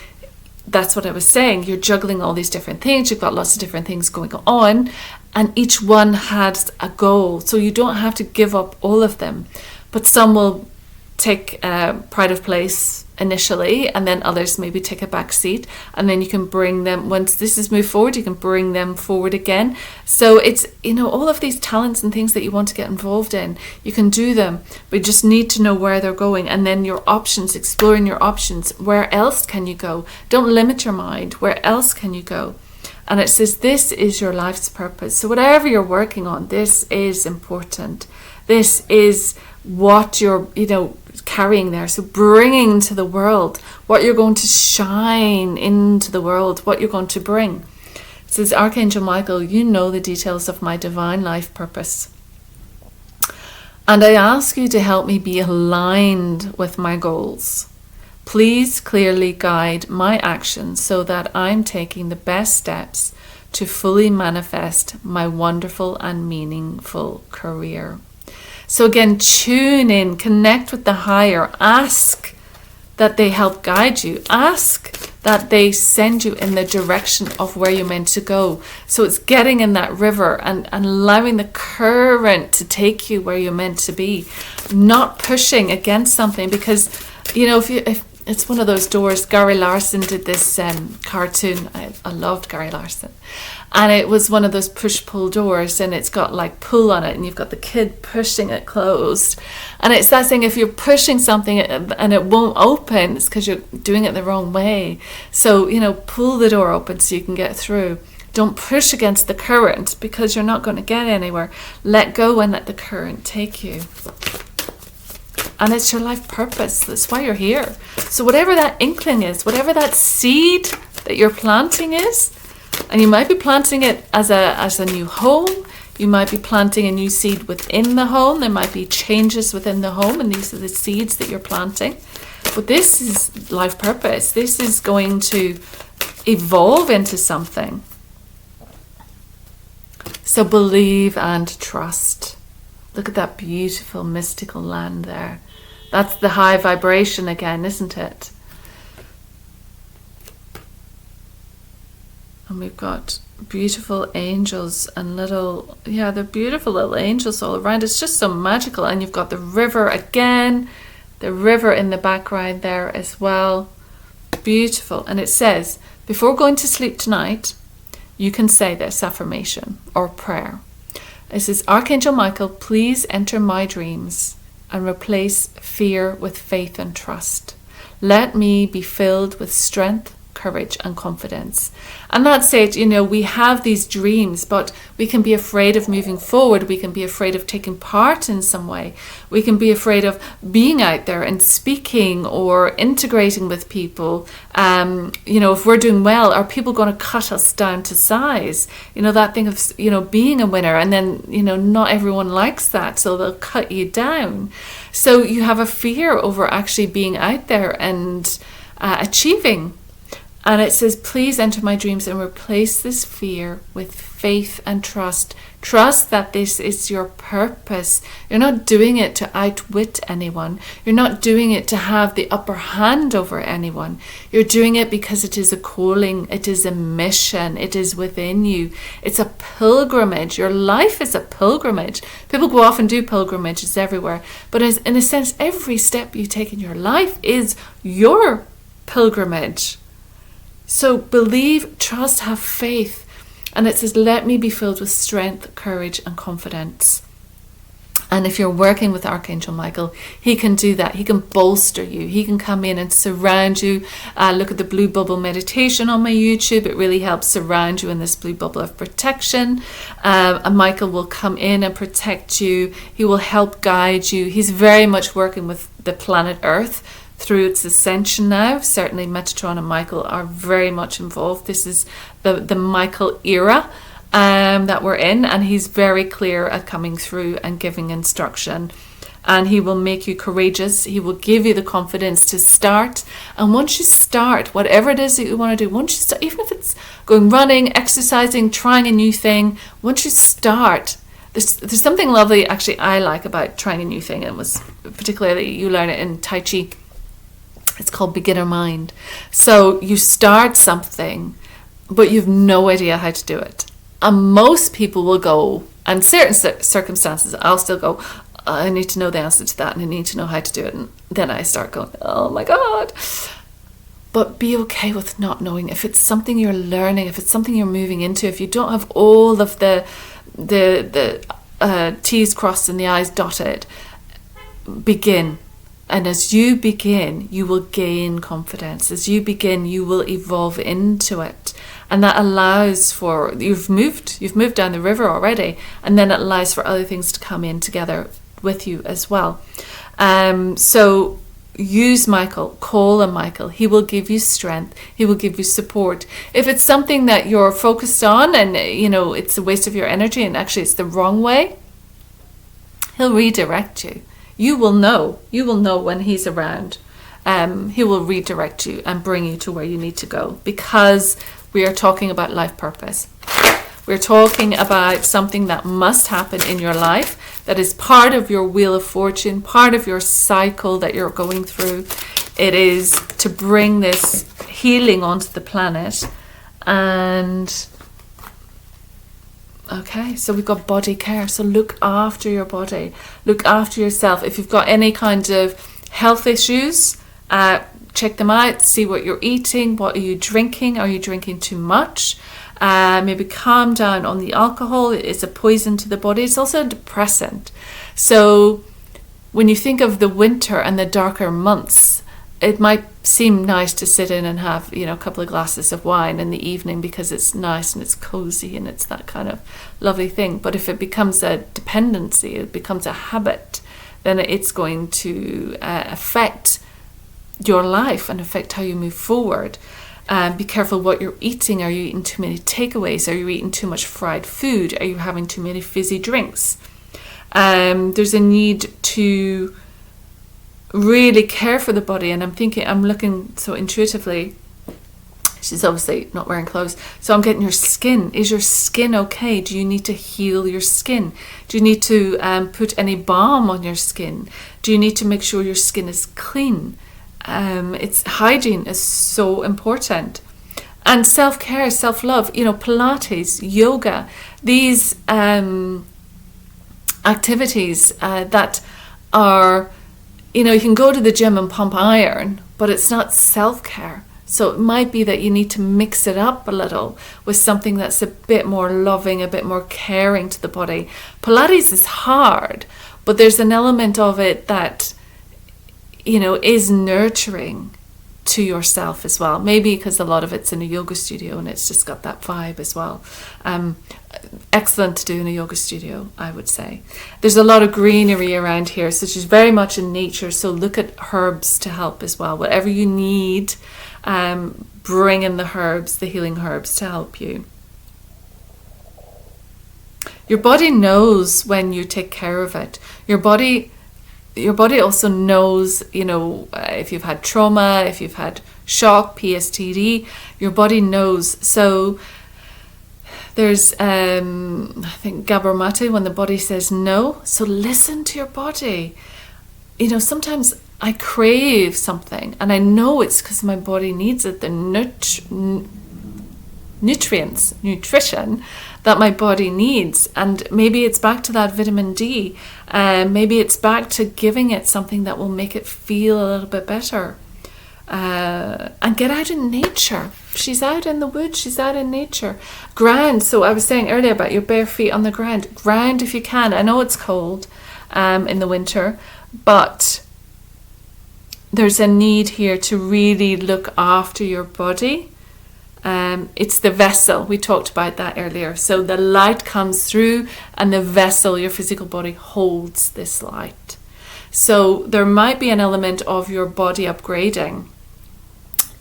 that's what I was saying. You're juggling all these different things. You've got lots of different things going on, and each one has a goal. So you don't have to give up all of them, but some will take pride of place initially, and then others maybe take a back seat, and then you can bring them, once this is moved forward, you can bring them forward again. So it's, you know, all of these talents and things that you want to get involved in, you can do them, but you just need to know where they're going. And then your options, exploring your options. Where else can you go? Don't limit your mind. Where else can you go? And it says this is your life's purpose. So whatever you're working on, this is important. This is what you're, you know, carrying there. So bringing to the world what you're going to shine into the world, what you're going to bring. It says, Archangel Michael, you know the details of my divine life purpose. And I ask you to help me be aligned with my goals. Please clearly guide my actions so that I'm taking the best steps to fully manifest my wonderful and meaningful career. So again, tune in, connect with the higher, ask that they help guide you, ask that they send you in the direction of where you're meant to go. So it's getting in that river and allowing the current to take you where you're meant to be, not pushing against something, because, you know, if it's one of those doors. Gary Larson did this cartoon. I loved Gary Larson. And it was one of those push-pull doors, and it's got like pull on it, and you've got the kid pushing it closed. And it's that thing, if you're pushing something and it won't open, it's because you're doing it the wrong way. So, you know, pull the door open so you can get through. Don't push against the current, because you're not going to get anywhere. Let go and let the current take you. and it's your life purpose. That's why you're here. So whatever that inkling is, whatever that seed that you're planting is, and you might be planting it as a new home, you might be planting a new seed within the home, there might be changes within the home, and these are the seeds that you're planting. But this is life purpose. This is going to evolve into something. So believe and trust. Look at that beautiful mystical land there. That's the high vibration again, isn't it? And we've got beautiful angels and little, yeah, they're beautiful little angels all around. It's just so magical. And you've got the river again, the river in the background there as well. Beautiful. And it says, before going to sleep tonight, you can say this affirmation or prayer. It says, Archangel Michael, please enter my dreams and replace fear with faith and trust. Let me be filled with strength, courage and confidence. And that's it. You know, we have these dreams, but we can be afraid of moving forward. We can be afraid of taking part in some way. We can be afraid of being out there and speaking or integrating with people. You know, if we're doing well, are people going to cut us down to size? You know, that thing of, you know, being a winner, and then, you know, not everyone likes that, so they'll cut you down. So you have a fear over actually being out there and achieving. And it says, please enter my dreams and replace this fear with faith and trust. Trust that this is your purpose. You're not doing it to outwit anyone. You're not doing it to have the upper hand over anyone. You're doing it because it is a calling. It is a mission. It is within you. It's a pilgrimage. Your life is a pilgrimage. People go off and do pilgrimages everywhere. But in a sense, every step you take in your life is your pilgrimage. So believe, trust, have faith. And it says, let me be filled with strength, courage and confidence. And if you're working with Archangel Michael, he can do that. He can bolster you. He can come in and surround you. Look at the blue bubble meditation on my YouTube. It really helps surround you in this blue bubble of protection. And Michael will come in and protect you. He will help guide you. He's very much working with the planet Earth through its ascension now. Certainly Metatron and Michael are very much involved. This is the Michael era that we're in, and he's very clear at coming through and giving instruction. And he will make you courageous. He will give you the confidence to start. And once you start, whatever it is that you want to do, once you start, even if it's going running, exercising, trying a new thing, once you start, there's something lovely actually I like about trying a new thing. It was particularly, you learn it in Tai Chi. It's called beginner mind. So you start something, but you've no idea how to do it. And most people will go, and certain circumstances, I'll still go, I need to know the answer to that, and I need to know how to do it. And then I start going, oh my God. But be okay with not knowing. If it's something you're learning, if it's something you're moving into, if you don't have all of the T's crossed and the I's dotted, begin. And as you begin, you will gain confidence. As you begin, you will evolve into it. And that allows for, you've moved down the river already, and then it allows for other things to come in together with you as well. So use Michael, call on Michael. He will give you strength. He will give you support. If it's something that you're focused on and, you know, it's a waste of your energy and actually it's the wrong way, he'll redirect you. You will know when he's around. He will redirect you and bring you to where you need to go, because we are talking about life purpose. We're talking about something that must happen in your life, that is part of your wheel of fortune, part of your cycle that you're going through. It is to bring this healing onto the planet. And okay, so we've got body care. So look after your body. Look after yourself. If you've got any kind of health issues, check them out. See what you're eating. What are you drinking? Are you drinking too much? Maybe calm down on the alcohol. It's a poison to the body. It's also a depressant. So when you think of the winter and the darker months, it might seem nice to sit in and have, you know, a couple of glasses of wine in the evening because it's nice and it's cozy and it's that kind of lovely thing. But if it becomes a dependency, it becomes a habit, then it's going to affect your life and affect how you move forward. Be careful what you're eating. Are you eating too many takeaways? Are you eating too much fried food? Are you having too many fizzy drinks? There's a need to really care for the body. And I'm looking so intuitively. She's obviously not wearing clothes. So I'm getting your skin. Is your skin okay? Do you need to heal your skin? Do you need to put any balm on your skin? Do you need to make sure your skin is clean? It's hygiene is so important. And self-care, self-love, Pilates, yoga, these activities that are, you can go to the gym and pump iron, but it's not self-care. So it might be that you need to mix it up a little with something that's a bit more loving, a bit more caring to the body. Pilates is hard, but there's an element of it that, is nurturing to yourself as well. Maybe because a lot of it's in a yoga studio and it's just got that vibe as well. Excellent to do in a yoga studio, I would say. There's a lot of greenery around here, so she's very much in nature. So look at herbs to help as well. Whatever you need, bring in the herbs, the healing herbs to help you. Your body knows when you take care of it. Your body also knows, if you've had trauma, if you've had shock, PSTD, your body knows. So there's, I think, Gabor Mate, when the body says no. So listen to your body. Sometimes I crave something and I know it's because my body needs it. The nutrition that my body needs, and maybe it's back to that vitamin D, maybe it's back to giving it something that will make it feel a little bit better, and get out in nature. She's out in the woods, she's out in nature. Ground. So I was saying earlier about your bare feet on the ground if you can. I know it's cold in the winter, but there's a need here to really look after your body. It's the vessel. We talked about that earlier. So the light comes through and the vessel, your physical body, holds this light. So there might be an element of your body upgrading,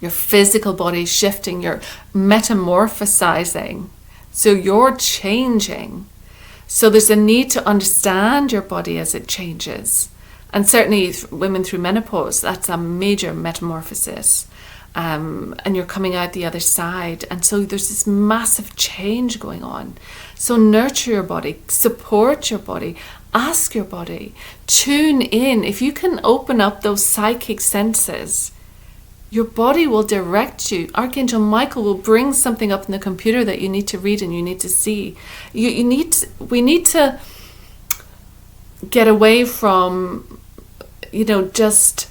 your physical body shifting, you're metamorphosizing. So you're changing. So there's a need to understand your body as it changes. And certainly women through menopause, that's a major metamorphosis. And you're coming out the other side. And so there's this massive change going on. So nurture your body, support your body, ask your body, tune in. If you can open up those psychic senses, your body will direct you. Archangel Michael will bring something up in the computer that you need to read and you need to see. We need to get away from, just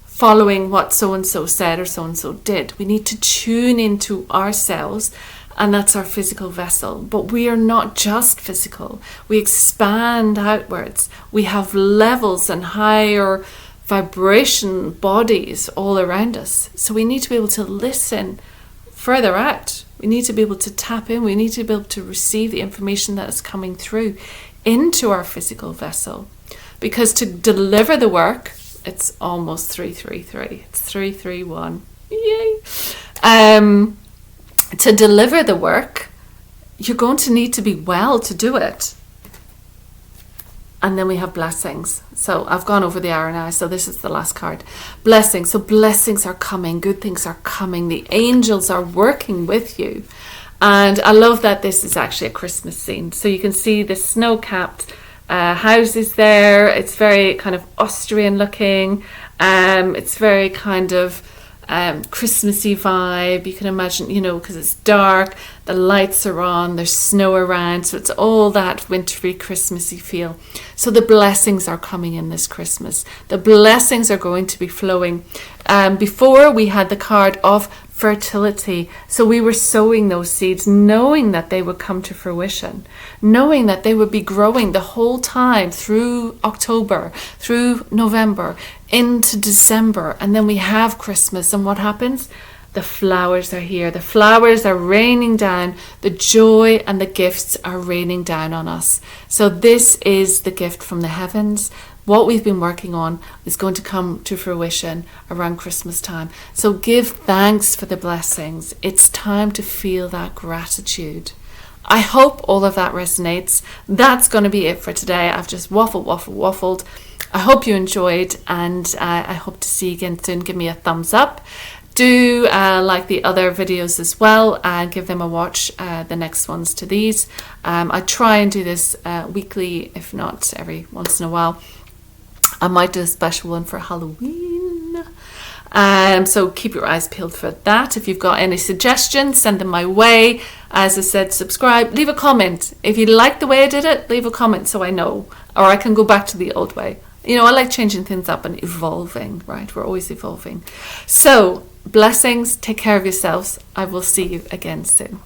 following what so-and-so said or so-and-so did. We need to tune into ourselves, and that's our physical vessel. But we are not just physical. We expand outwards. We have levels and higher vibration bodies all around us. So we need to be able to listen further out. We need to be able to tap in. We need to be able to receive the information that is coming through into our physical vessel. Because to deliver the work, it's almost 333. It's 331. Yay! To deliver the work, you're going to need to be well to do it. And then we have blessings. So I've gone over the hour now, so this is the last card. Blessings. So blessings are coming. Good things are coming. The angels are working with you. And I love that this is actually a Christmas scene. So you can see the snow-capped houses there. It's very kind of Austrian looking. It's very kind of Christmassy vibe. You can imagine, because it's dark, the lights are on, there's snow around, so it's all that wintry Christmassy feel. So the blessings are coming in this Christmas. The blessings are going to be flowing. Before we had the card of fertility, so we were sowing those seeds, knowing that they would come to fruition, knowing that they would be growing the whole time through October, through November, into December, and then we have Christmas. And what happens? The flowers are here. The flowers are raining down. The joy and the gifts are raining down on us. So this is the gift from the heavens. What we've been working on is going to come to fruition around Christmas time. So give thanks for the blessings. It's time to feel that gratitude. I hope all of that resonates. That's going to be it for today. I've just waffled. I hope you enjoyed, and I hope to see you again soon. Give me a thumbs up. Do like the other videos as well, and give them a watch, the next ones to these. I try and do this weekly, if not every once in a while. I might do a special one for Halloween. So keep your eyes peeled for that. If you've got any suggestions, send them my way. As I said, subscribe, leave a comment. If you like the way I did it, leave a comment so I know, or I can go back to the old way. You know, I like changing things up and evolving, right? We're always evolving. So, blessings, take care of yourselves. I will see you again soon.